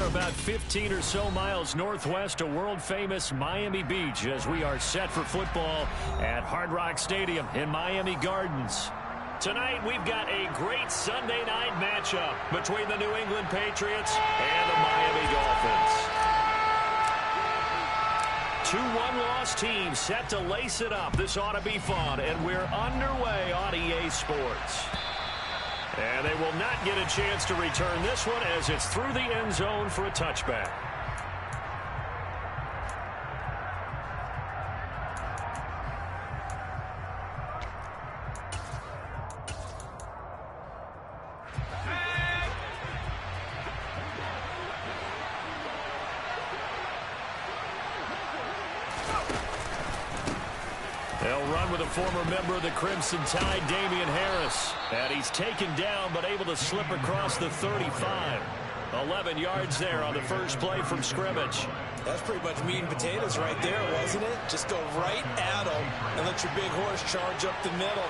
about 15 or so miles northwest of world-famous Miami Beach as we are set for football at Hard Rock Stadium in Miami Gardens. Tonight, we've got a great Sunday night matchup between the New England Patriots and the Miami Dolphins. Two one-loss teams set to lace it up. This ought to be fun, and we're underway on EA Sports. And they will not get a chance to return this one as it's through the end zone for a touchback. They'll run with a former member of the Crimson Tide, Damian Harris. And he's taken down but able to slip across the 35. 11 yards there on the first play from scrimmage. That's pretty much meat and potatoes right there, wasn't it? Just go right at him and let your big horse charge up the middle.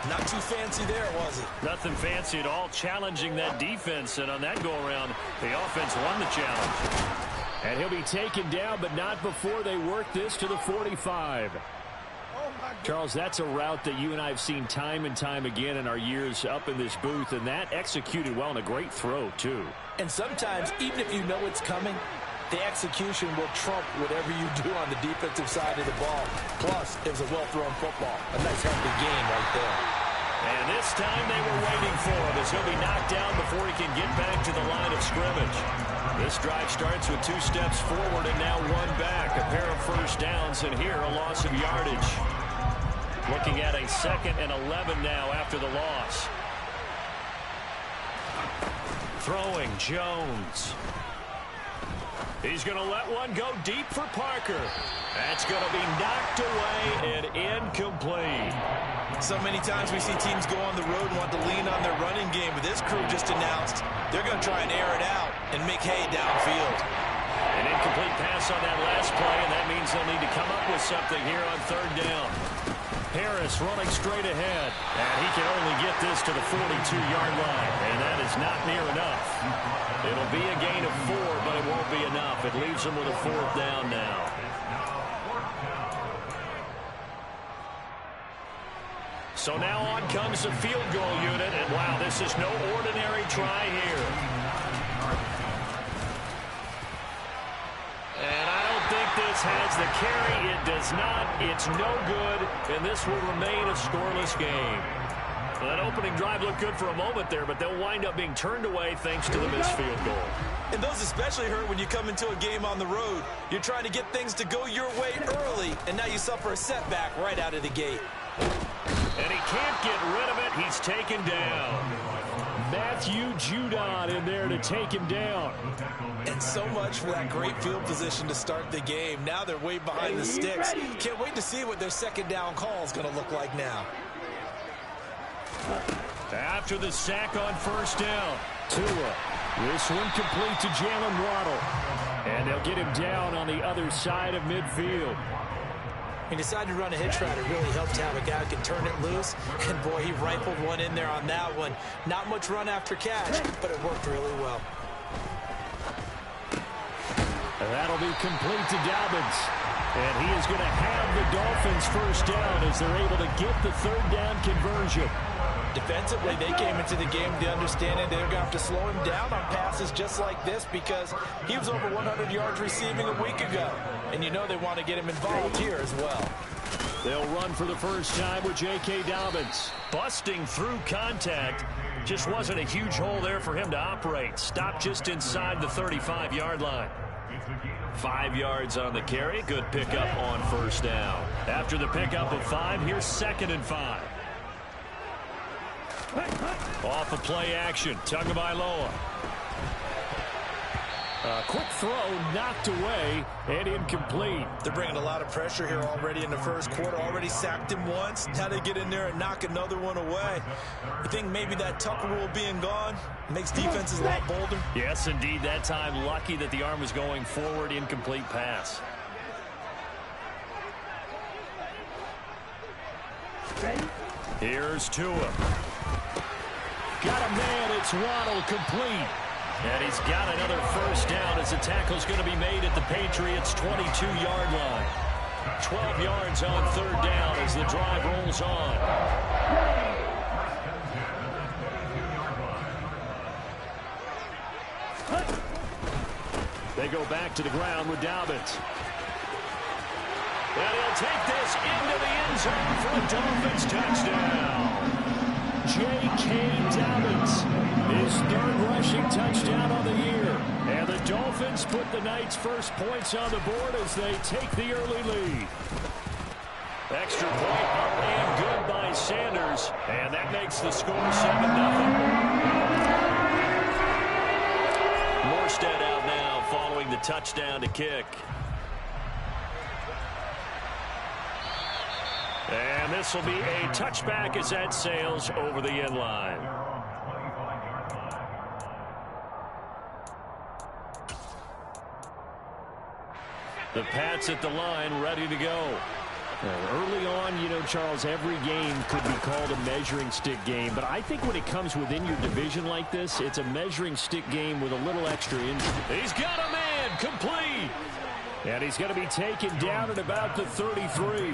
Not too fancy there, was it? Nothing fancy at all, challenging that defense. And on that go-around, the offense won the challenge. And he'll be taken down, but not before they work this to the 45. Charles, that's a route that you and I have seen time and time again in our years up in this booth, and that executed well and a great throw, too. And sometimes, even if you know it's coming, the execution will trump whatever you do on the defensive side of the ball. Plus, it was a well-thrown football. A nice, healthy game right there. And this time they were waiting for him as he'll be knocked down before he can get back to the line of scrimmage. This drive starts with 2 steps forward and now 1 back. A pair of first downs, and here a loss of yardage. Looking at a 2nd and 11 now after the loss. Throwing Jones. He's going to let one go deep for Parker. That's going to be knocked away and incomplete. So many times we see teams go on the road and want to lean on their running game, but this crew just announced they're going to try and air it out and make hay downfield. An incomplete pass on that last play, and that means they'll need to come up with something here on 3rd down. Harris running straight ahead, and he can only get this to the 42-yard line, and that is not near enough. It'll be a gain of 4, but it won't be enough. It leaves them with a 4th down now. So now on comes the field goal unit, and wow, this is no ordinary try here. And I don't think this has the carry. It does not. It's no good, and this will remain a scoreless game. Well, that opening drive looked good for a moment there, but they'll wind up being turned away thanks to the missed field goal. And those especially hurt when you come into a game on the road. You're trying to get things to go your way early, and now you suffer a setback right out of the gate. And he can't get rid of it. He's taken down. Matthew Judon in there to take him down. And so much for that great field position to start the game. Now they're way behind the sticks. Can't wait to see what their 2nd down call is going to look like now. After the sack on 1st down, Tua. This one complete to Jalen Waddle. And they'll get him down on the other side of midfield. He decided to run a hitch route. It really helped to have a guy who can turn it loose. And, boy, he rifled one in there on that one. Not much run after catch, but it worked really well. And that'll be complete to Dobbins. And he is going to have the Dolphins 1st down as they're able to get the 3rd down conversion. Defensively, they came into the game with the understanding they're going to have to slow him down on passes just like this because he was over 100 yards receiving a week ago. And you know they want to get him involved here as well. They'll run for the first time with J.K. Dobbins. Busting through contact. Just wasn't a huge hole there for him to operate. Stopped just inside the 35-yard line. 5 yards on the carry. Good pickup on 1st down. After the pickup of 5, here's 2nd and 5. Off of play action. Tagovailoa. Quick throw knocked away and incomplete. They're bringing a lot of pressure here already in the 1st quarter. Already sacked him once. Now they get in there and knock another one away. You think maybe that Tucker rule being gone makes defenses a lot bolder? Yes, indeed. That time lucky that the arm was going forward. Incomplete pass. Here's Tua. Got a man. It's Waddle complete. And he's got another first down as the tackle's going to be made at the Patriots' 22-yard line. 12 yards on third down as the drive rolls on. They go back to the ground with Dobbins. And he'll take this into the end zone for a Dolphins touchdown. J.K. Dobbins, his third rushing touchdown on the year. And the Dolphins put the Knights' first points on the board as they take the early lead. Extra point up and good by Sanders. And that makes the score 7-0. Morstead out now following the touchdown to kick. And this will be a touchback as that sails over the end line. The Pats at the line, ready to go. Early on, you know, Charles, every game could be called a measuring stick game. But I think when it comes within your division like this, it's a measuring stick game with a little extra injury. He's got a man, complete. And he's going to be taken down at about the 33.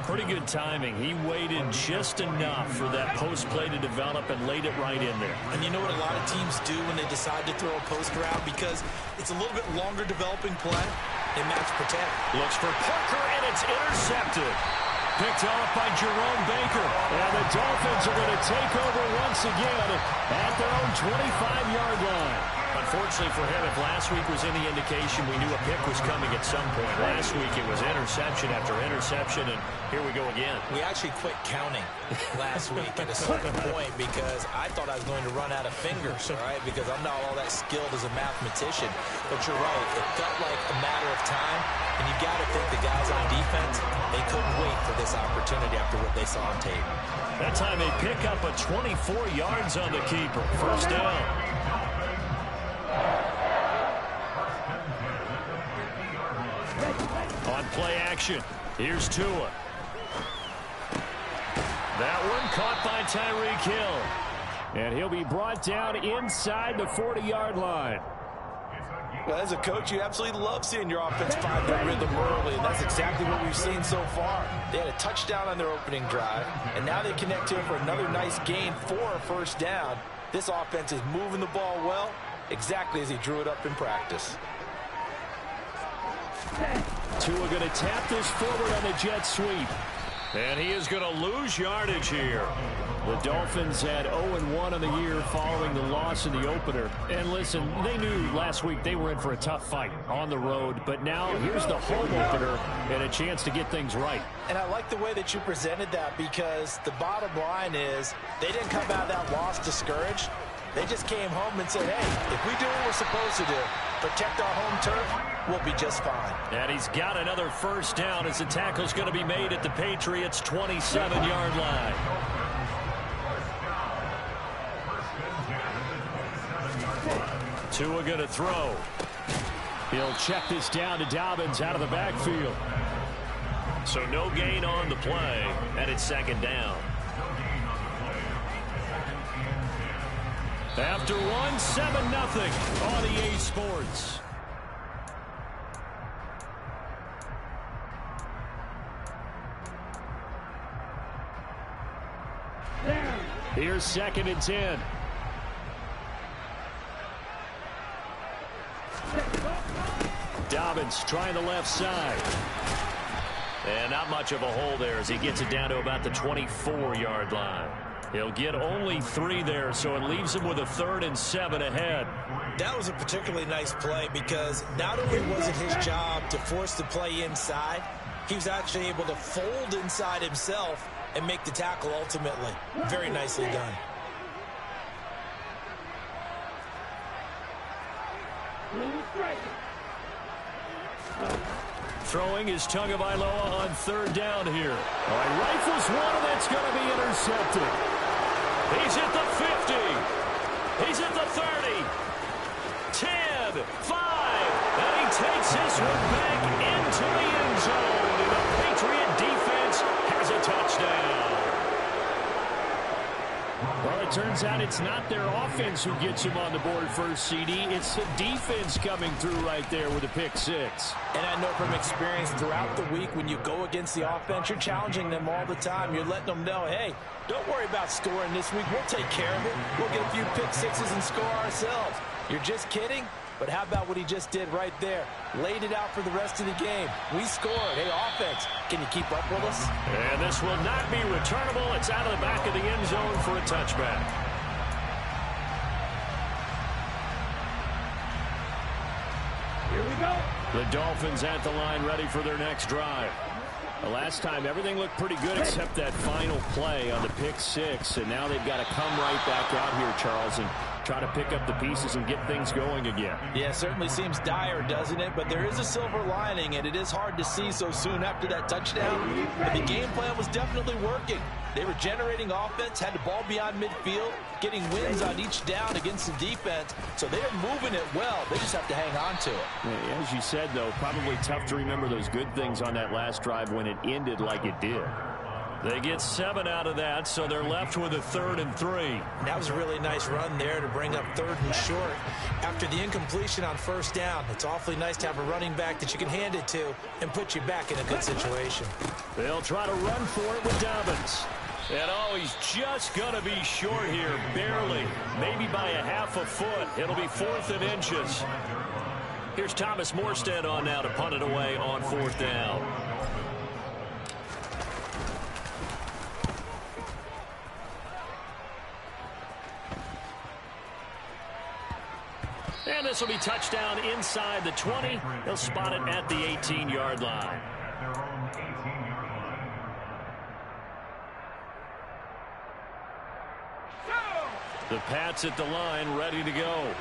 Pretty good timing. He waited just enough for that post play to develop and laid it right in there. And you know what a lot of teams do when they decide to throw a post route? Because it's a little bit longer developing play. They match protect. Looks for Parker, and it's intercepted. Picked off by Jerome Baker. And the Dolphins are going to take over once again at their own 25-yard line. Unfortunately for him, if last week was any indication, we knew a pick was coming at some point. Last week it was interception after interception, and here we go again. We actually quit counting last week at a certain point because I thought I was going to run out of fingers, all right, because I'm not all that skilled as a mathematician. But you're right, it felt like a matter of time, and you got to think the guys on defense, they couldn't wait for this opportunity after what they saw on tape. That time they pick up a 24 yards on the keeper. First down. On play action, here's Tua. That one caught by Tyreek Hill. And he'll be brought down inside the 40-yard line. Well, as a coach, you absolutely love seeing your offense find their rhythm early, and that's exactly what we've seen so far. They had a touchdown on their opening drive, and now they connect to him for another nice gain for a first down. This offense is moving the ball well, exactly as he drew it up in practice. Tua going to tap this forward on the jet sweep. And he is going to lose yardage here. The Dolphins had 0-1 on the year following the loss in the opener. And listen, they knew last week they were in for a tough fight on the road. But now here's the home opener and a chance to get things right. And I like the way that you presented that because the bottom line is they didn't come out of that loss discouraged. They just came home and said, hey, if we do what we're supposed to do, protect our home turf, we'll be just fine. And he's got another first down as the tackle's going to be made at the Patriots' 27-yard line. Tua going to throw. He'll check this down to Dobbins out of the backfield. So no gain on the play, and it's second down. After one, 7-0 on EA Sports. Here's 2nd and 10. Dobbins trying the left side. And not much of a hole there as he gets it down to about the 24-yard line. He'll get only 3 there, so it leaves him with a 3rd and 7 ahead. That was a particularly nice play because not only was it his job to force the play inside, he was actually able to fold inside himself and make the tackle ultimately. Very nicely done. Throwing is Tagovailoa on 3rd down here. All right, rifles one, and that's going to be intercepted. He's at the 50. He's at the 30. 10, 5, and he takes this one back into the end zone. And the Patriot defense has a touchdown. Well, it turns turns out it's not their offense who gets him on the board first, CD. It's the defense coming through right there with a pick six. And I know from experience throughout the week, when you go against the offense, you're challenging them all the time. You're letting them know, hey, don't worry about scoring this week. We'll take care of it. We'll get a few pick sixes and score ourselves. You're just kidding? But how about what he just did right there? Laid it out for the rest of the game. We scored. Hey, offense, can you keep up with us? And this will not be returnable. It's out of the back of the end zone for a touchback. Here we go. The Dolphins at the line ready for their next drive. The last time, everything looked pretty good except that final play on the pick six. And now they've got to come right back out here, Charles, and try to pick up the pieces and get things going again. Yeah, it certainly seems dire, doesn't it? But there is a silver lining, and it is hard to see so soon after that touchdown. But the game plan was definitely working. They were generating offense, had the ball beyond midfield, getting wins on each down against the defense. So they are moving it well. They just have to hang on to it. Yeah, as you said, though, probably tough to remember those good things on that last drive when it ended like it did. They get 7 out of that, so they're left with a 3rd and 3. That was a really nice run there to bring up 3rd and short. After the incompletion on 1st down, it's awfully nice to have a running back that you can hand it to and put you back in a good situation. They'll try to run for it with Dobbins. And oh, he's just going to be short here, barely. Maybe by a half a foot. It'll be 4th and inches. Here's Thomas Morstead on now to punt it away on 4th down. And this will be touchdown inside the 20. They'll spot it at the 18-yard line. The Pats at the line, ready to go.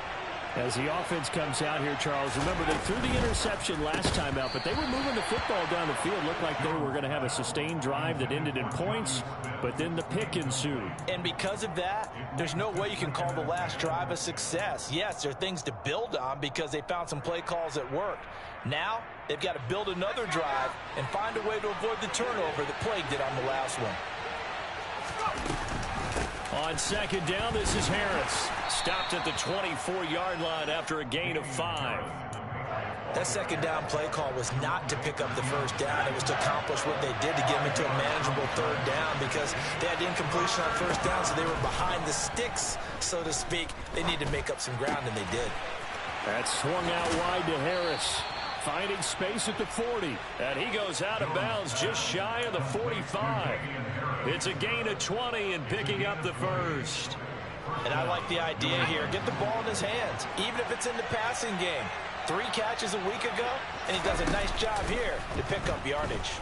As the offense comes out here, Charles, remember they threw the interception last time out, but they were moving the football down the field. Looked like they were going to have a sustained drive that ended in points, but then the pick ensued. And because of that, there's no way you can call the last drive a success. Yes, there are things to build on because they found some play calls that worked. Now, they've got to build another drive and find a way to avoid the turnover that plagued it on the last one. On 2nd down, this is Harris. Stopped at the 24-yard line after a gain of 5. That 2nd down play call was not to pick up the 1st down. It was to accomplish what they did to get them into a manageable 3rd down because they had incompletion on 1st down, so they were behind the sticks, so to speak. They needed to make up some ground, and they did. That's swung out wide to Harris. Finding space at the 40. And he goes out of bounds just shy of the 45. It's a gain of 20 and picking up the 1st. And I like the idea here. Get the ball in his hands, even if it's in the passing game. 3 catches a week ago, and he does a nice job here to pick up yardage.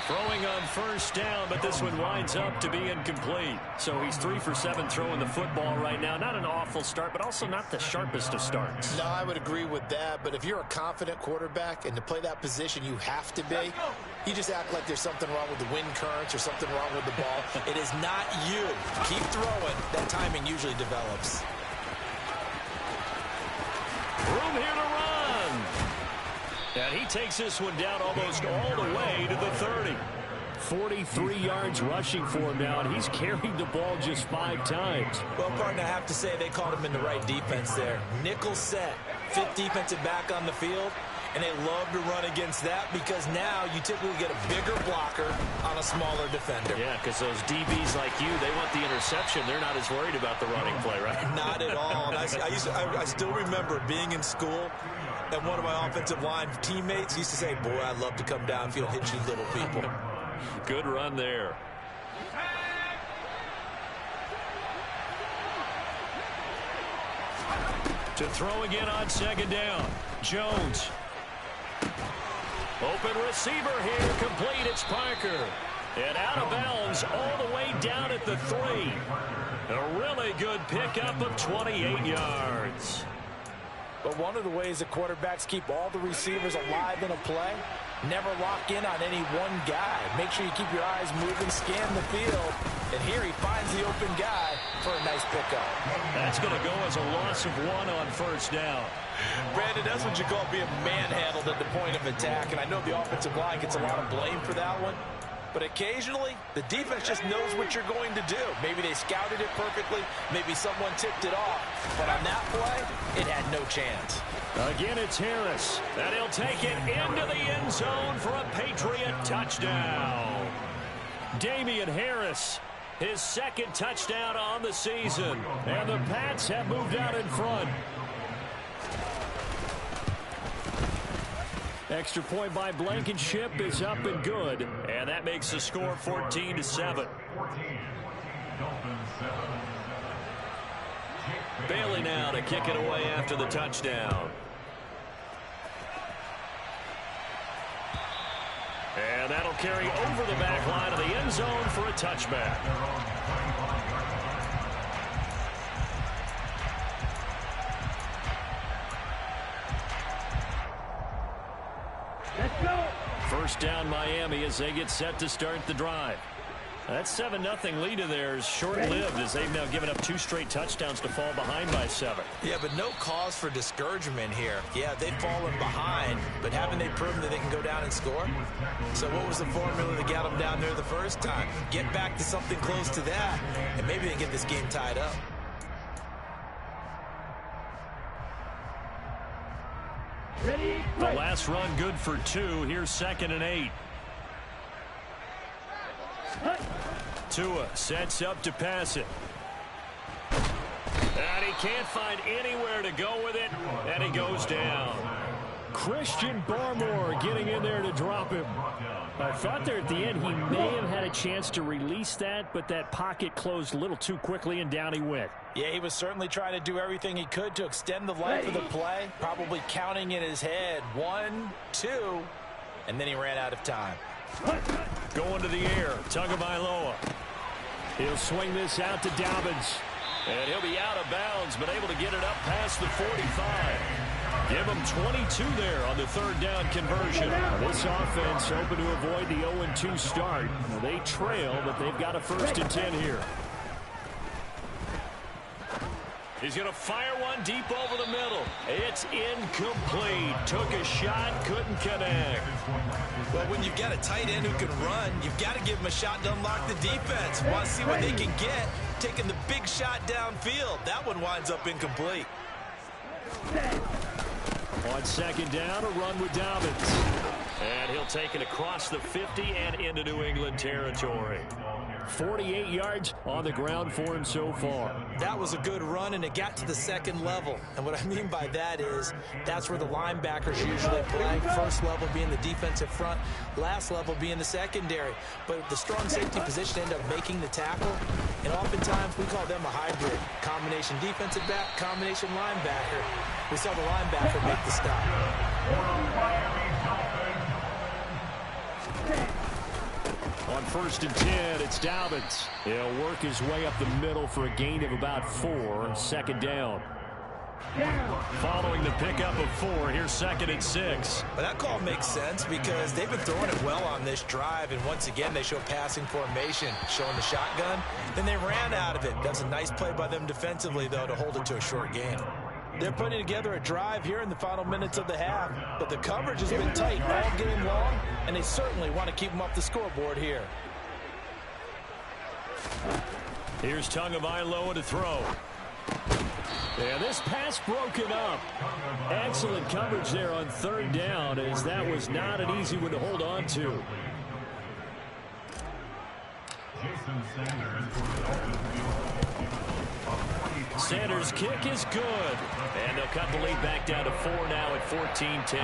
Throwing on 1st down, but this one winds up to be incomplete. So he's 3 for 7 throwing the football right now. Not an awful start, but also not the sharpest of starts. No, I would agree with that. But if you're a confident quarterback and to play that position you have to be, you just act like there's something wrong with the wind currents or something wrong with the ball. It is not you. Keep throwing. That timing usually develops. Room here to run. And he takes this one down almost all the way to the 30. 43 yards rushing for him now, and he's carried the ball just 5 times. Well, partner, I have to say they called him in the right defense there. Nickel set, 5th defensive back on the field, and they love to run against that because now you typically get a bigger blocker on a smaller defender. Yeah, because those DBs like you, they want the interception. They're not as worried about the running play, right? Not at all. And I still remember being in school, and one of my offensive line teammates used to say, boy, I'd love to come downfield and hit you little people. Good run there. To throw again on 2nd down. Jones. Open receiver here, complete. It's Parker. And out of bounds all the way down at the 3. A really good pickup of 28 yards. But one of the ways that quarterbacks keep all the receivers alive in a play, never lock in on any one guy. Make sure you keep your eyes moving, scan the field. And here he finds the open guy for a nice pickup. That's going to go as a loss of 1 on 1st down. Brandon, that's what you call being manhandled at the point of attack. And I know the offensive line gets a lot of blame for that one. But occasionally, the defense just knows what you're going to do. Maybe they scouted it perfectly. Maybe someone tipped it off. But on that play, it had no chance. Again, it's Harris. And he'll take it into the end zone for a Patriot touchdown. Damian Harris, his second touchdown on the season. And the Pats have moved out in front. Extra point by Blankenship is up and good. And that makes the score 14-7. Bailey now to kick it away after the touchdown. And that'll carry over the back line of the end zone for a touchback. Let's go. First down Miami as they get set to start the drive. That 7-0 lead of theirs short-lived as they've now given up 2 straight touchdowns to fall behind by 7. Yeah, but no cause for discouragement here. Yeah, they've fallen behind, but haven't they proven that they can go down and score? So what was the formula that got them down there the first time? Get back to something close to that, and maybe they can get this game tied up. Ready? The last run good for 2. Here's 2nd and 8. Tua sets up to pass it. And he can't find anywhere to go with it, and he goes down. Christian Barmore getting in there to drop him. I thought there at the end he may have had a chance to release that, but that pocket closed a little too quickly, and down he went. Yeah, he was certainly trying to do everything he could to extend the life of the play, probably counting in his head 1, 2, and then he ran out of time. Going to the air, Tagovailoa. He'll swing this out to Dobbins. And he'll be out of bounds, but able to get it up past the 45. Give him 22 there on the 3rd down conversion. This offense hoping to avoid the 0-2 start. They trail, but they've got a 1st and 10 here. He's going to fire one deep over the middle. It's incomplete. Took a shot, couldn't connect. Well, when you've got a tight end who can run, you've got to give him a shot to unlock the defense. Want to see what they can get, taking the big shot downfield. That one winds up incomplete. On 2nd down, a run with Dobbins. And he'll take it across the 50 and into New England territory. 48 yards on the ground for him so far. That was a good run, and it got to the 2nd level. And what I mean by that is that's where the linebackers usually play. First level being the defensive front, last level being the secondary. But the strong safety position ended up making the tackle, and oftentimes we call them a hybrid. Combination defensive back, combination linebacker. We saw the linebacker make the stop. On 1st and 10, it's Dobbins. He'll work his way up the middle for a gain of about 4. 2nd down. Following the pickup of 4, here's 2nd and 6. But that call makes sense because they've been throwing it well on this drive, and once again they show passing formation, showing the shotgun. Then they ran out of it. That's a nice play by them defensively, though, to hold it to a short gain. They're putting together a drive here in the final minutes of the half, but the coverage has been tight all game long, and they certainly want to keep them off the scoreboard here. Here's Tagovailoa to throw. And this pass broken up. Excellent coverage there on 3rd down, as that was not an easy one to hold on to. Sanders' kick is good. And they'll cut the lead back down to 4 now at 14-10.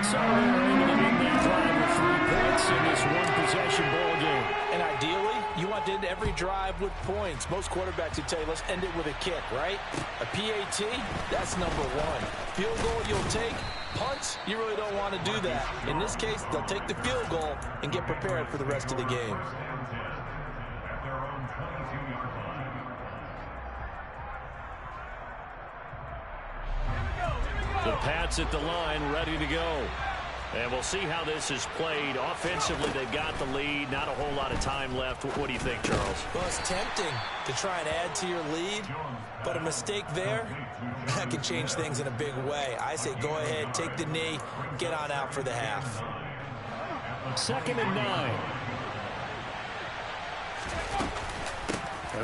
So they were able to win that drive with 3 points in this one-possession ball game. And ideally, you want to end every drive with points. Most quarterbacks would tell you, let's end it with a kick, right? A PAT, that's number 1. Field goal you'll take. Punts, you really don't want to do that. In this case, they'll take the field goal and get prepared for the rest of the game. The Pats at the line, ready to go. And we'll see how this is played. Offensively, they've got the lead. Not a whole lot of time left. What do you think, Charles? Well, it's tempting to try and add to your lead, but a mistake there, that can change things in a big way. I say go ahead, take the knee, get on out for the half. 2nd and 9.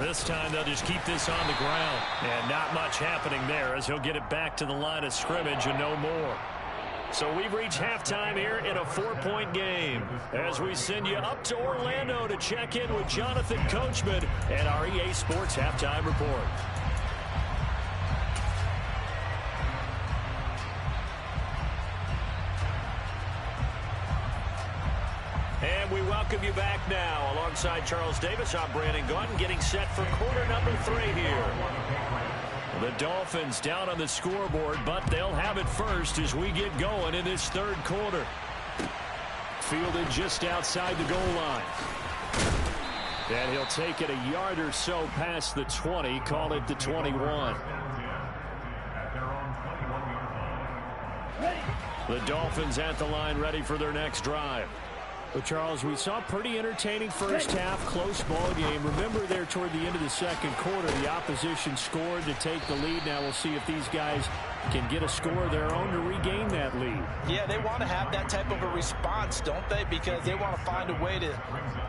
This time they'll just keep this on the ground. And not much happening there as he'll get it back to the line of scrimmage and no more. So we've reached halftime here in a 4-point game as we send you up to Orlando to check in with Jonathan Coachman and our EA Sports Halftime Report. And we welcome you back now. Alongside Charles Davis, I'm Brandon Gaudin, getting set for quarter number 3 here. The Dolphins down on the scoreboard, but they'll have it first as we get going in this third quarter. Fielded just outside the goal line. And he'll take it a yard or so past the 20, call it the 21. The Dolphins at the line ready for their next drive. Well, Charles, we saw a pretty entertaining first half, close ball game. Remember there toward the end of the second quarter, the opposition scored to take the lead. Now we'll see if these guys can get a score of their own to regain that lead. Yeah, they want to have that type of a response, don't they? Because they want to find a way to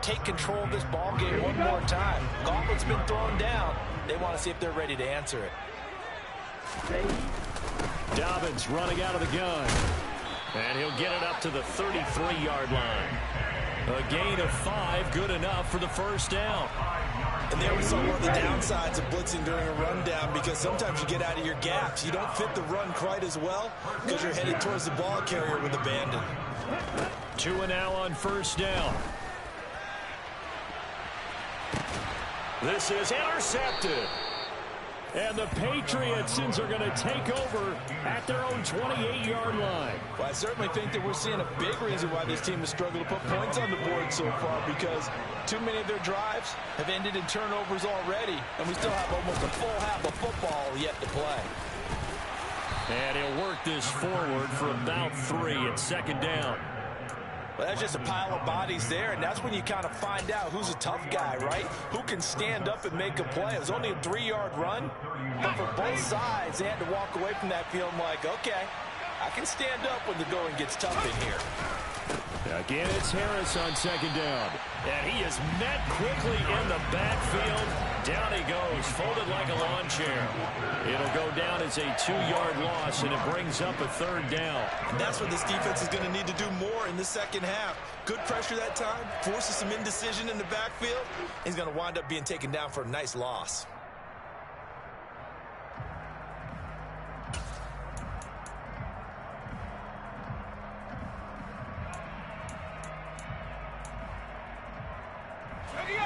take control of this ball game one more time. Gauntlet's been thrown down. They want to see if they're ready to answer it. Dobbins running out of the gun. And he'll get it up to the 33-yard line. A gain of 5, good enough for the first down. And there we saw one of the downsides of blitzing during a rundown, because sometimes you get out of your gaps. You don't fit the run quite as well because you're headed towards the ball carrier with abandon. 2 and now on first down. This is intercepted. And the Patriots are going to take over at their own 28-yard line. Well, I certainly think that we're seeing a big reason why this team has struggled to put points on the board so far, because too many of their drives have ended in turnovers already, and we still have almost a full half of football yet to play. And he'll work this forward for about 3 at second down. Well, that's just a pile of bodies there, and that's when you kind of find out who's a tough guy, right? Who can stand up and make a play. It was only a 3-yard run, but for both sides, they had to walk away from that feeling like, okay, I can stand up when the going gets tough in here. Again, it's Harris on second down. And he is met quickly in the backfield. Down he goes, folded like a lawn chair. It'll go down as a 2-yard loss, and it brings up a third down. And that's what this defense is going to need to do more in the second half. Good pressure that time, forces some indecision in the backfield. He's going to wind up being taken down for a nice loss.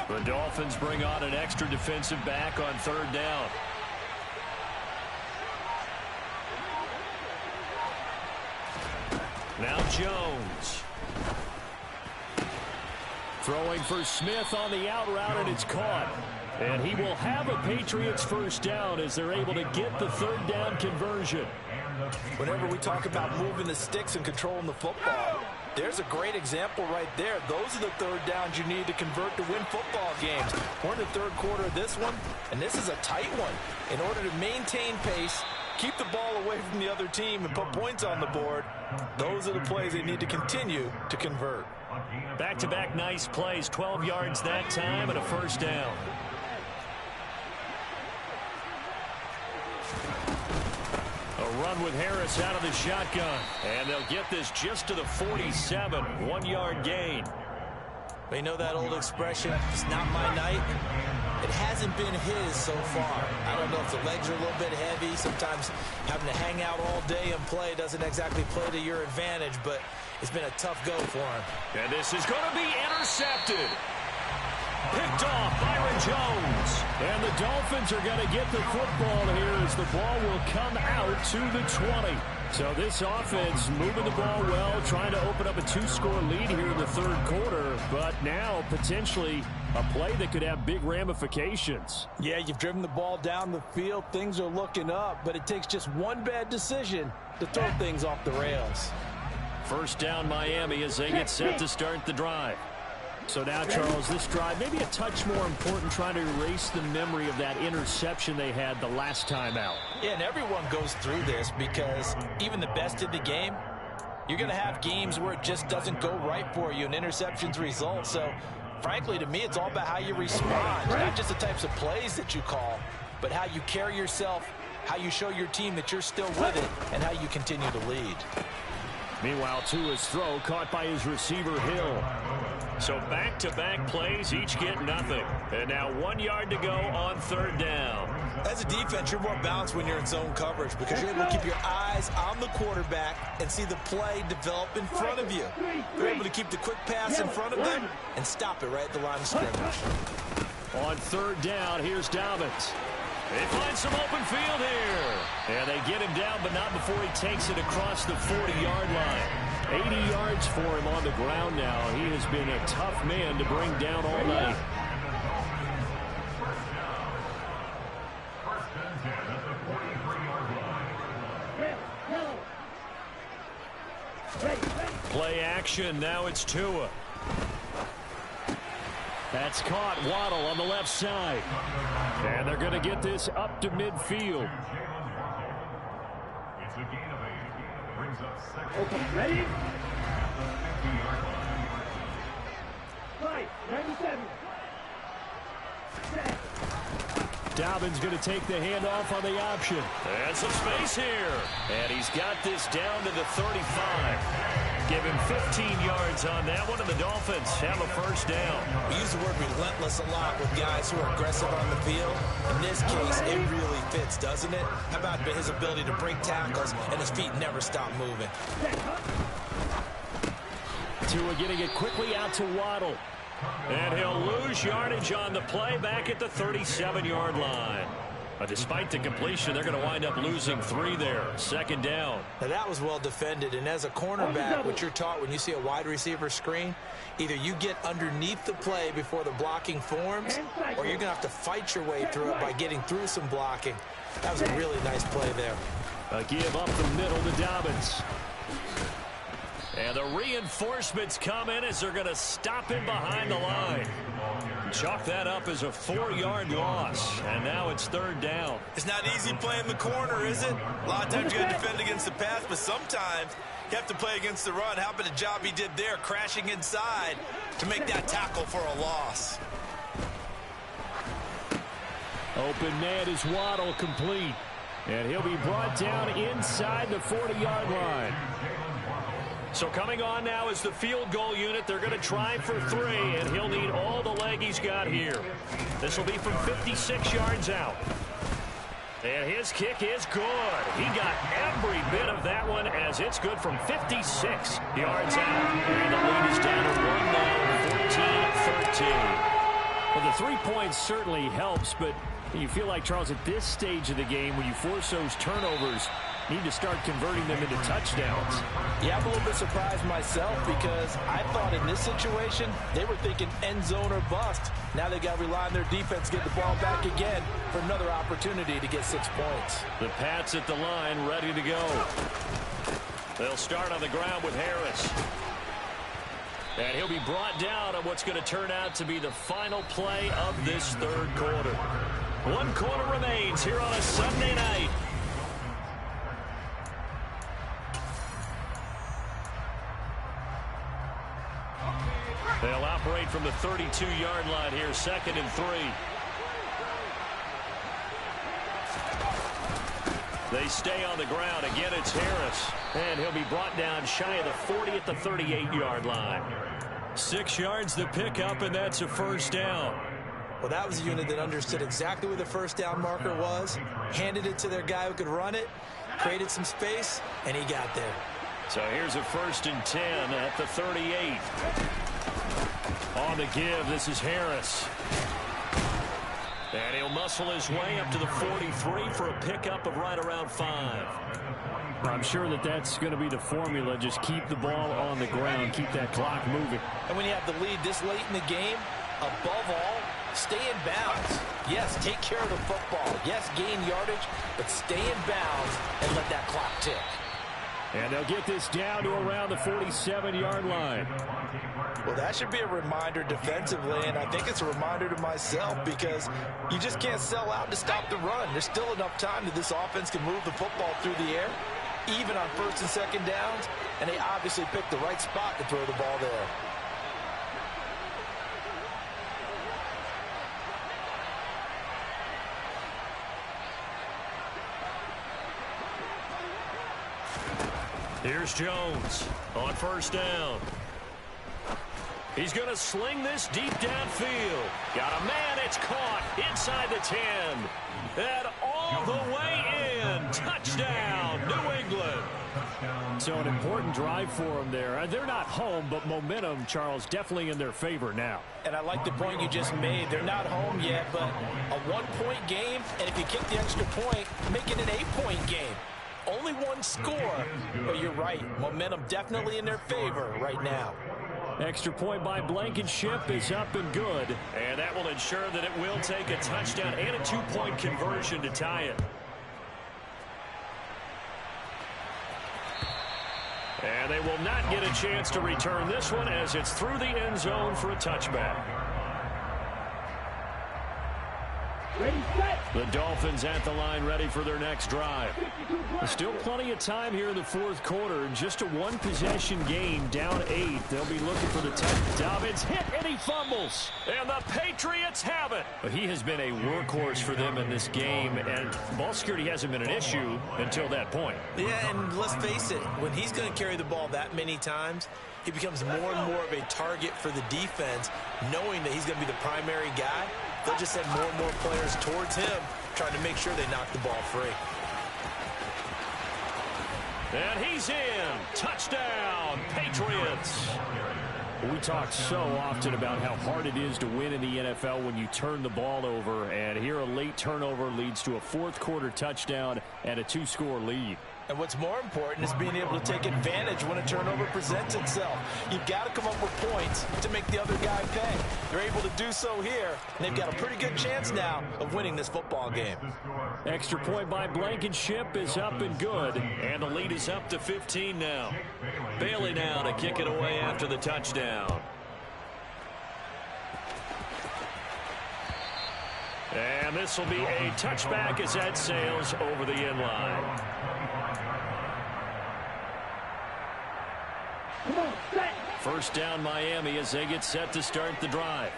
The Dolphins bring on an extra defensive back on third down. Now Jones. Throwing for Smith on the out route, and it's caught. And he will have a Patriots first down as they're able to get the third down conversion. Whenever we talk about moving the sticks and controlling the football, there's a great example right there. Those are the third downs you need to convert to win football games. We're in the third quarter of this one, and this is a tight one. In order to maintain pace, keep the ball away from the other team, and put points on the board, those are the plays they need to continue to convert. Back-to-back nice plays, 12 yards that time and a first down. A run with Harris out of the shotgun. And they'll get this just to the 47, 1-yard gain. We know that old expression, it's not my night. It hasn't been his so far. I don't know if the legs are a little bit heavy. Sometimes having to hang out all day and play doesn't exactly play to your advantage, but it's been a tough go for him. And this is going to be intercepted. Picked off Byron Jones. And the Dolphins are going to get the football here as the ball will come out to the 20. So this offense moving the ball well, trying to open up a 2-score lead here in the third quarter, but now potentially a play that could have big ramifications. Yeah, you've driven the ball down the field. Things are looking up, but it takes just one bad decision to throw things off the rails. First down Miami as they get set to start the drive. So now, Charles, this drive maybe a touch more important, trying to erase the memory of that interception they had the last time out. Yeah, and everyone goes through this because even the best in the game, you're going to have games where it just doesn't go right for you and interceptions result. So frankly, to me, it's all about how you respond, not just the types of plays that you call, but how you carry yourself, how you show your team that you're still with it, and how you continue to lead. Meanwhile, Tua's throw caught by his receiver, Hill. So back-to-back plays, each get nothing. And now 1 yard to go on third down. As a defense, you're more balanced when you're in zone coverage because you're able to keep your eyes on the quarterback and see the play develop in front of you. You're able to keep the quick pass in front of them and stop it right at the line of scrimmage. On third down, here's Dobbins. They find some open field here. And they get him down, but not before he takes it across the 40-yard line. 80 yards for him on the ground now. He has been a tough man to bring down all night. Play action. Now it's Tua. That's caught. Waddle on the left side. And they're going to get this up to midfield. Okay, ready? 97. Dobbins going to take the handoff on the option. And some space here. And he's got this down to the 35. Give him 15 yards on that one, and the Dolphins have a first down. We use the word relentless a lot with guys who are aggressive on the field. In this case, it really fits, doesn't it? How about his ability to break tackles and his feet never stop moving? Tua getting it quickly out to Waddle. And he'll lose yardage on the play back at the 37-yard line. But despite the completion, they're going to wind up losing 3 there. Second down. Now that was well defended, and as a cornerback, what you're taught when you see a wide receiver screen, either you get underneath the play before the blocking forms, or you're going to have to fight your way through it by getting through some blocking. That was a really nice play there. A give up the middle to Dobbins. And the reinforcements come in as they're going to stop him behind the line. Chalk that up as a 4-yard loss. And now it's third down. It's not easy playing the corner, is it? A lot of times you got to defend against the pass, but sometimes you have to play against the run. How about the job he did there, crashing inside to make that tackle for a loss? Open man is Waddle, complete. And he'll be brought down inside the 40-yard line. So coming on now is the field goal unit. They're going to try for 3, and he'll need all the leg he's got here. This will be from 56 yards out. And his kick is good. He got every bit of that one as it's good from 56 yards out. And the lead is down to 1 now, 14-13. Well, the 3 points certainly helps, but you feel like, Charles, at this stage of the game, when you force those turnovers, need to start converting them into touchdowns. Yeah, I'm a little bit surprised myself because I thought in this situation they were thinking end zone or bust. Now they got to rely on their defense to get the ball back again for another opportunity to get 6 points. The Pats at the line ready to go. They'll start on the ground with Harris. And he'll be brought down on what's going to turn out to be the final play of this third quarter. 1 quarter remains here on a Sunday night. They'll operate from the 32-yard line here, 2nd and 3. They stay on the ground. Again, it's Harris. And he'll be brought down shy of the 40 at the 38-yard line. 6 yards to pick up, and that's a first down. Well, that was a unit that understood exactly where the first down marker was, handed it to their guy who could run it, created some space, and he got there. So here's a 1st and 10 at the 38. On the give, this is Harris. And he'll muscle his way up to the 43 for a pickup of right around 5. I'm sure that that's going to be the formula. Just keep the ball on the ground, keep that clock moving. And when you have the lead this late in the game, above all, stay in bounds. Yes, take care of the football. Yes, gain yardage, but stay in bounds and let that clock tick. And they'll get this down to around the 47-yard line. Well, that should be a reminder defensively, and I think it's a reminder to myself because you just can't sell out to stop the run. There's still enough time that this offense can move the football through the air, even on 1st and 2nd downs, and they obviously picked the right spot to throw the ball there. Here's Jones on first down. He's going to sling this deep downfield. Got a man. It's caught inside the 10. And all the way in. Touchdown, New England. So an important drive for them there. They're not home, but momentum, Charles, definitely in their favor now. And I like the point you just made. They're not home yet, but a one-point game, and if you kick the extra point, make it an 8-point game. Only one score, but you're right. Momentum definitely in their favor right now. Extra point by Blankenship is up and good. And that will ensure that it will take a touchdown and a 2-point conversion to tie it. And they will not get a chance to return this one as it's through the end zone for a touchback. Ready, set. The Dolphins at the line ready for their next drive. Still plenty of time here in the fourth quarter. Just a one-possession game, down 8. They'll be looking for the touchdown. It's hit, and he fumbles. And the Patriots have it. But he has been a workhorse for them in this game, and ball security hasn't been an issue until that point. Yeah, and let's face it, when he's going to carry the ball that many times, he becomes more and more of a target for the defense, knowing that he's going to be the primary guy. They'll just send more and more players towards him, trying to make sure they knock the ball free. And he's in. Touchdown, Patriots. We talk so often about how hard it is to win in the NFL when you turn the ball over. And here a late turnover leads to a fourth quarter touchdown and a 2-score lead. And what's more important is being able to take advantage when a turnover presents itself. You've got to come up with points to make the other guy pay. They're able to do so here, and they've got a pretty good chance now of winning this football game. Extra point by Blankenship is up and good, and the lead is up to 15 now. Bailey now to kick it away after the touchdown. And this will be a touchback as that sails over the end line. Come on, set. First down Miami as they get set to start the drive.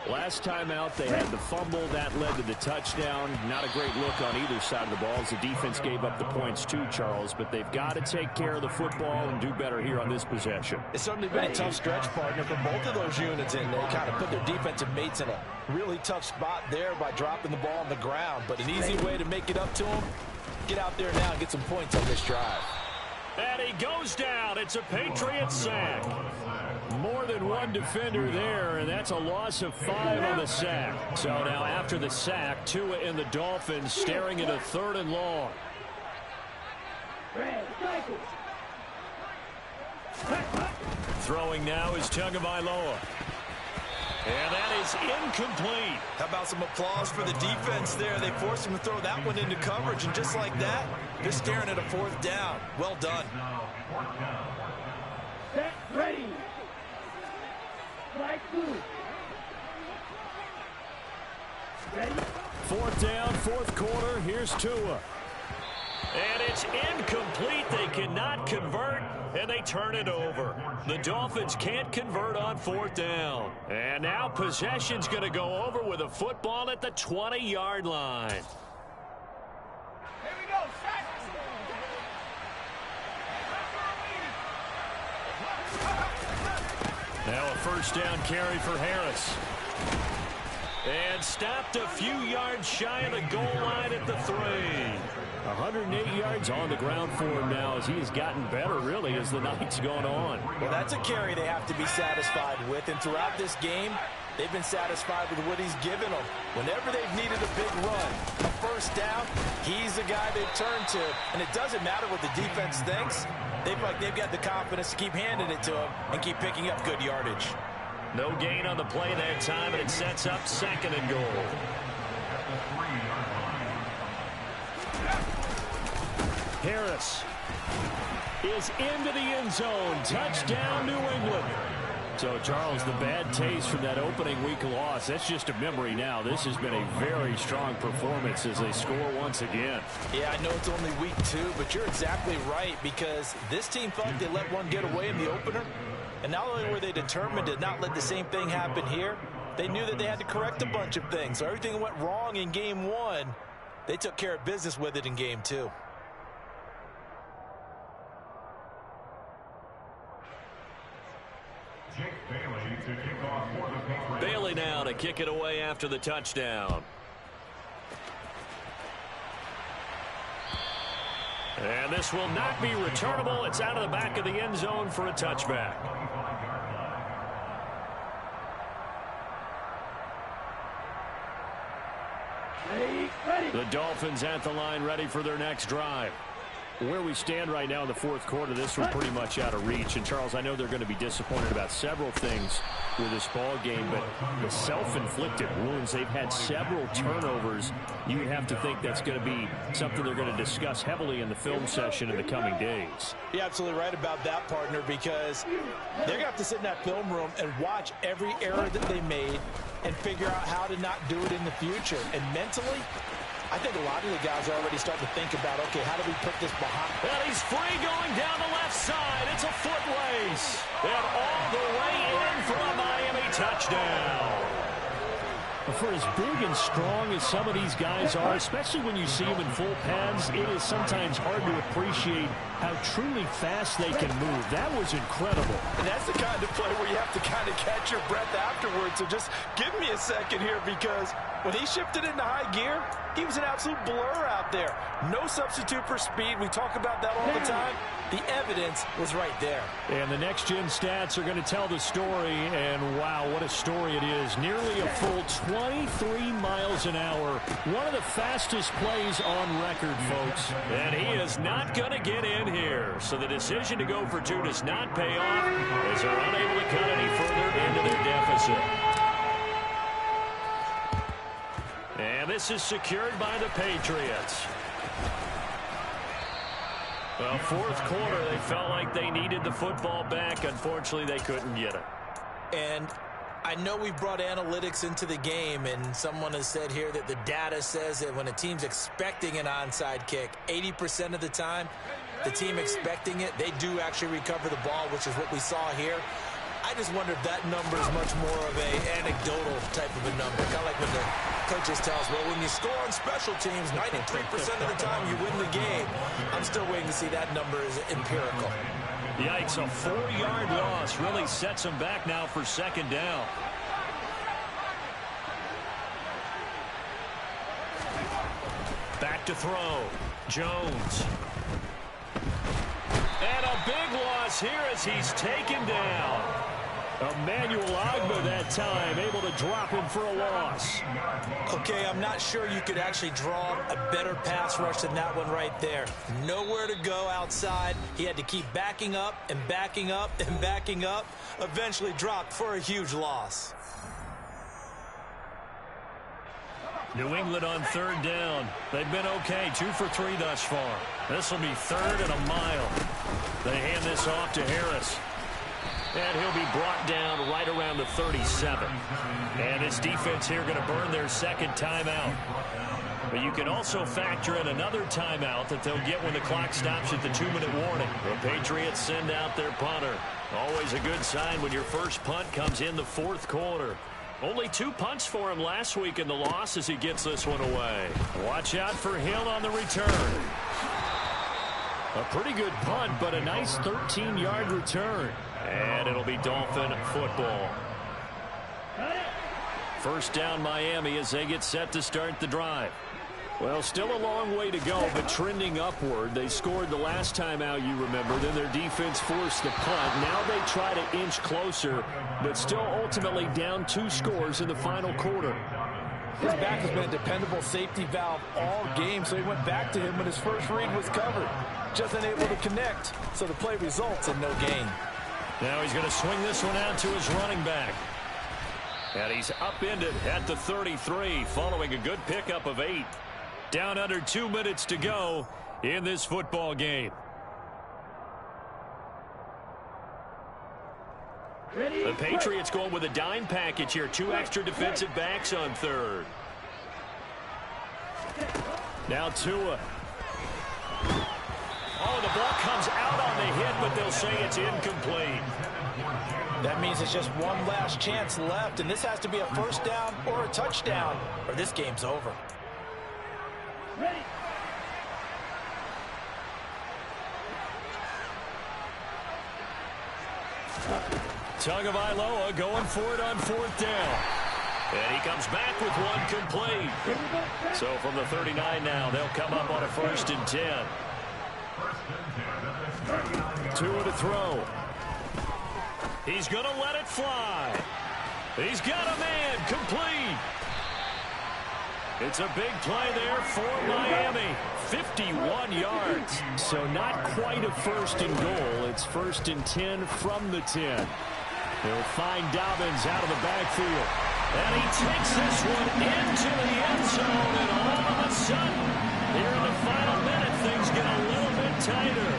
Last time out they had the fumble that led to the touchdown. Not a great look on either side of the ball as the defense gave up the points too, Charles, but they've got to take care of the football and do better here on this possession. It's certainly been a tough stretch, partner, for both of those units, and they kind of put their defensive mates in a really tough spot there by dropping the ball on the ground. But an easy way to make it up to them, get out there now and get some points on this drive. And he goes down. It's a Patriots sack. More than one defender there, and that's a loss of 5 on the sack. So now after the sack, Tua and the Dolphins staring at a 3rd and long. Throwing now is Tagovailoa. And that is incomplete. How about some applause for the defense there? They forced him to throw that one into coverage, and just like that, they're staring at a 4th down. Well done. Set, ready. Flag blue. Ready. 4th down, 4th quarter. Here's Tua. And it's incomplete. They cannot convert, and they turn it over. The Dolphins can't convert on 4th down. And now possession's going to go over with a football at the 20-yard line. Here we go, set. Now a first down carry for Harris. And stopped a few yards shy of the goal line at the 3. 108 yards on the ground for him now as he has gotten better, really, as the night's gone on. Well, that's a carry they have to be satisfied with, and throughout this game, they've been satisfied with what he's given them. Whenever they've needed a big run, a first down, he's the guy they've turned to, and it doesn't matter what the defense thinks. They've got the confidence to keep handing it to him and keep picking up good yardage. No gain on the play that time, and it sets up 2nd and goal. Harris is into the end zone. Touchdown, New England. So, Charles, the bad taste from that opening week loss, that's just a memory now. This has been a very strong performance as they score once again. Yeah, I know it's only week 2, but you're exactly right, because this team thought they let one get away in the opener. And not only were they determined to not let the same thing happen here, they knew that they had to correct a bunch of things. So everything went wrong in game 1. They took care of business with it in game 2. Bailey now to kick it away after the touchdown. And this will not be returnable. It's out of the back of the end zone for a touchback. The Dolphins at the line ready for their next drive. Where we stand right now in the fourth quarter, this was pretty much out of reach. And, Charles, I know they're going to be disappointed about several things with this ball game, but the self-inflicted wounds, they've had several turnovers. You would have to think that's going to be something they're going to discuss heavily in the film session in the coming days. You're absolutely right about that, partner, because they're going to have to sit in that film room and watch every error that they made and figure out how to not do it in the future. And mentally, I think a lot of the guys are already starting to think about, okay, how do we put this behind? Well, he's free going down the left side. It's a foot race. And all the way in for a Miami touchdown. For as big and strong as some of these guys are, especially when you see them in full pads, it is sometimes hard to appreciate how truly fast they can move. That was incredible. And that's the kind of play where you have to kind of catch your breath afterwards. So just give me a second here, because when he shifted into high gear, he was an absolute blur out there. No substitute for speed. We talk about that all the time. The evidence was right there. And the next-gen stats are going to tell the story, and wow, what a story it is. Nearly a full 23 miles an hour. One of the fastest plays on record, folks. And he is not going to get in here. So the decision to go for two does not pay off, as they're unable to cut any further into their deficit. And this is secured by the Patriots. Well, fourth quarter, they felt like they needed the football back. Unfortunately, they couldn't get it. And I know we've brought analytics into the game, and someone has said here that the data says that when a team's expecting an onside kick, 80% of the time, the team expecting it, they do actually recover the ball, which is what we saw here. I just wonder if that number is much more of an anecdotal type of a number. Kind of like when the coaches tell us, well, when you score on special teams, 93% of the time you win the game. I'm still waiting to see that number is empirical. Yikes, a 4-yard loss really sets them back now for second down. Back to throw. Jones. And a big loss here as he's taken down. Emmanuel Ogbah that time, able to drop him for a loss. Okay, I'm not sure you could actually draw a better pass rush than that one right there. Nowhere to go outside. He had to keep backing up and backing up and backing up. Eventually dropped for a huge loss. New England on third down. They've been okay, 2 for 3 thus far. This will be third and a mile. They hand this off to Harris. And he'll be brought down right around the 37. And his defense here going to burn their second timeout. But you can also factor in another timeout that they'll get when the clock stops at the 2-minute warning. The Patriots send out their punter. Always a good sign when your first punt comes in the fourth quarter. Only 2 punts for him last week in the loss as he gets this one away. Watch out for Hill on the return. A pretty good punt, but a nice 13-yard return. And it'll be Dolphin football. First down Miami as they get set to start the drive. Well, still a long way to go, but trending upward. They scored the last time out, you remember. Then their defense forced the punt. Now they try to inch closer, but still ultimately down 2 scores in the final quarter. His back has been a dependable safety valve all game, so he went back to him when his first read was covered. Just unable to connect, so the play results in no gain. Now he's going to swing this one out to his running back. And he's upended at the 33 following a good pickup of 8. Down under 2 minutes to go in this football game. The Patriots going with a dime package here. 2 extra defensive backs on third. Now Tua. Oh, the ball comes out on the hit, but they'll say it's incomplete. That means it's just one last chance left, and this has to be a first down or a touchdown, or this game's over. Ready. Tagovailoa going for it on 4th down. And he comes back with one complete. So from the 39 now, they'll come up on a 1st and 10. Tua to throw. He's going to let it fly. He's got a man complete. It's a big play there for Miami. 51 yards. So not quite a 1st and goal. It's 1st and 10 from the 10. They'll find Dobbins out of the backfield. And he takes this one into the end zone. And all of a sudden, here in the final minute, things get a little bit tighter.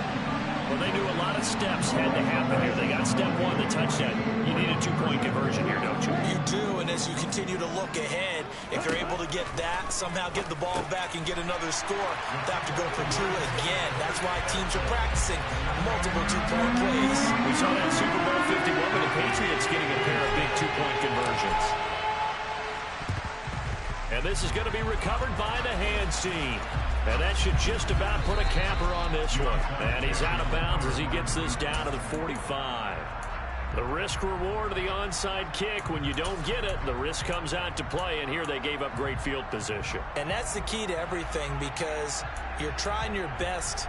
Well, they knew a lot of steps had to happen here. They got step 1, the touchdown. You need a 2-point conversion here, don't you? You do, and as you continue to look ahead, if you're able to get that, somehow get the ball back and get another score, they have to go for 2 again. That's why teams are practicing multiple 2-point plays. We saw that Super Bowl 51 with the Patriots getting a pair of big 2-point conversions. And this is going to be recovered by the hands team. And that should just about put a capper on this one. And he's out of bounds as he gets this down to the 45. The risk reward of the onside kick. When you don't get it, the risk comes out to play. And here they gave up great field position. And that's the key to everything, because you're trying your best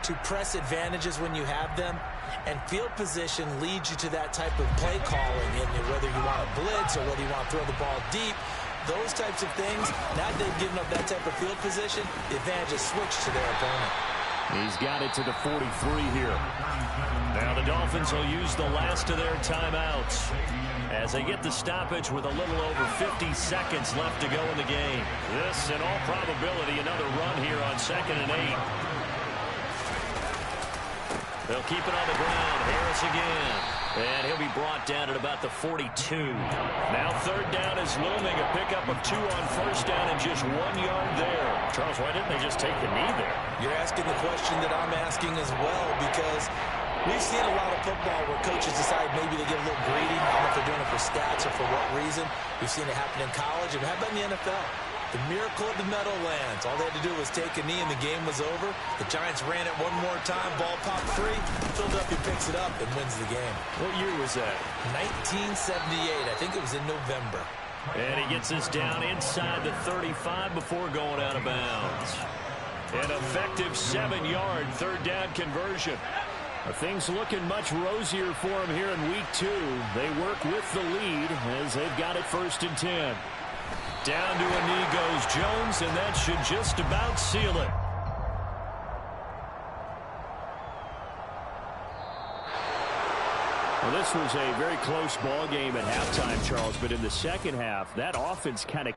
to press advantages when you have them. And field position leads you to that type of play calling. And whether you want to blitz or whether you want to throw the ball deep, those types of things, now that they've given up that type of field position, the advantage is switched to their opponent. He's got it to the 43 here. Now the Dolphins will use the last of their timeouts as they get the stoppage with a little over 50 seconds left to go in the game. This, in all probability, another run here on 2nd and 8. They'll keep it on the ground. Harris again. And he'll be brought down at about the 42. Now 3rd down is looming. A pickup of 2 on 1st down and just 1 yard there. Charles, why didn't they just take the knee there? You're asking the question that I'm asking as well, because we've seen a lot of football where coaches decide maybe they get a little greedy. I don't know if they're doing it for stats or for what reason. We've seen it happen in college. And how about in the NFL? The miracle of the Meadowlands. All they had to do was take a knee and the game was over. The Giants ran it one more time. Ball popped free. Philadelphia picks it up and wins the game. What year was that? 1978. I think it was in November. And he gets this down inside the 35 before going out of bounds. An effective 7-yard 3rd down conversion. Things looking much rosier for him here in week 2. They work with the lead as they've got it 1st and 10. Down to a knee goes Jones, and that should just about seal it. Well, this was a very close ball game at halftime, Charles, but in the second half, that offense kind of